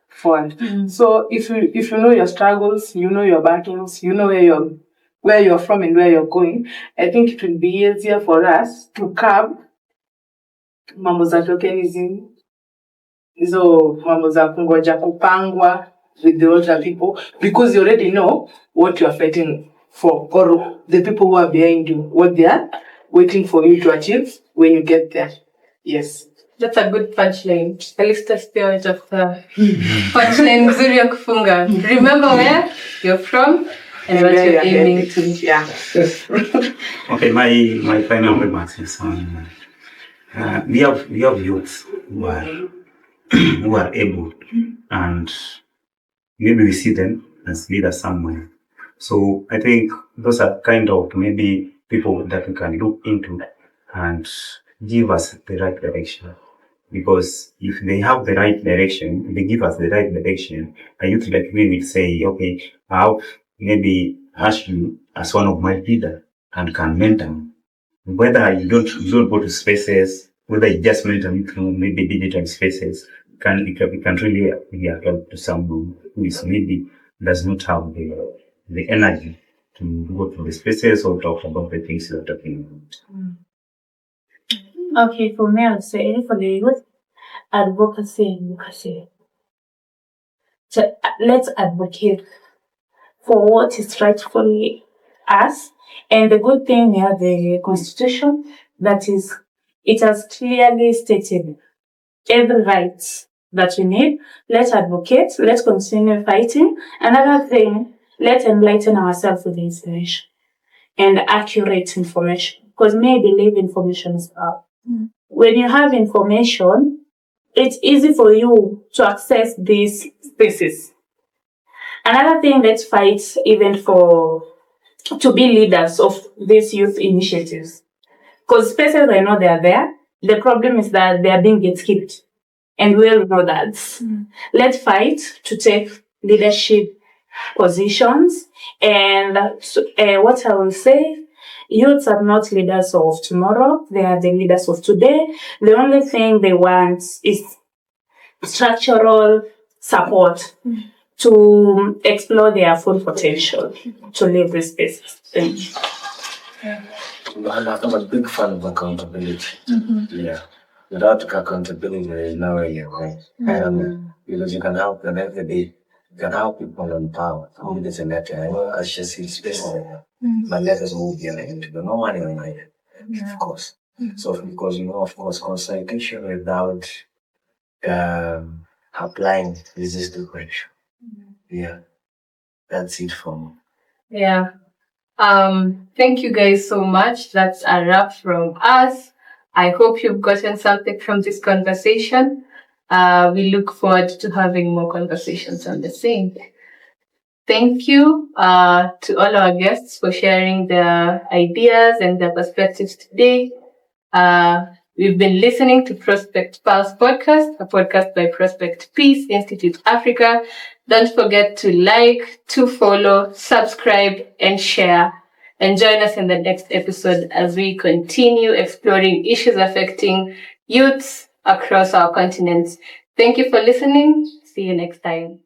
forward. So if you know your struggles, you know your battles, you know where you're from and where you're going, I think it will be easier for us to curb mambo za tokenism, hizo mambo za kungoja kupangwa with the older people, because you already know what you are fighting for, or the people who are behind you, what they are waiting for you to achieve when you get there. Yes. That's a good punchline. At least a spirit of punchline nzuri ya kufunga. Remember where you're from and what you're aiming to. Yeah. Okay, my final remarks is on we have youths who are able, and maybe we see them as leaders somewhere. So I think those are kind of maybe people that we can look into and give us the right direction. Because if they have the right direction, they give us the right direction, a youth like me will say, okay, I'll maybe ask you as one of my leaders and can mentor. Whether you don't go to spaces, whether you just mentor me through maybe digital spaces, we can really be a help to someone who is maybe does not have the energy to go to the spaces or talk about the things you're talking about. Okay, for me, I'll say for the youth, advocacy and advocacy. So let's advocate for what is rightfully us. And the good thing we have the Constitution, that is, it has clearly stated every right that we need. Let's advocate. Let's continue fighting. Another thing, let's enlighten ourselves with information and accurate information. Because I believe information is power. When you have information, it's easy for you to access these spaces. Another thing, let's fight even to be leaders of these youth initiatives. Because spaces, I know they are there. The problem is that they are being gatekept. And we all know that. Let's fight to take leadership positions. And what I will say, youths are not leaders of tomorrow. They are the leaders of today. The only thing they want is structural support to explore their full potential to live these spaces. Thank you. I'm a big fan of accountability. Yeah. Without accountability, there is no way you're going. Because you can help them every day. You can help people on power. Who is a letter? I know I just see space. My letters move behind. No one in my head. Of course. So because of course, consultation without applying resist the pressure. Yeah. That's it for me. Yeah. Thank you guys so much. That's a wrap from us. I hope you've gotten something from this conversation. We look forward to having more conversations on the same. Thank you to all our guests for sharing their ideas and their perspectives today. We've been listening to Prospect Pulse Podcast, a podcast by Prospect Peace Institute Africa. Don't forget to like, to follow, subscribe, and share. And join us in the next episode as we continue exploring issues affecting youths across our continents. Thank you for listening. See you next time.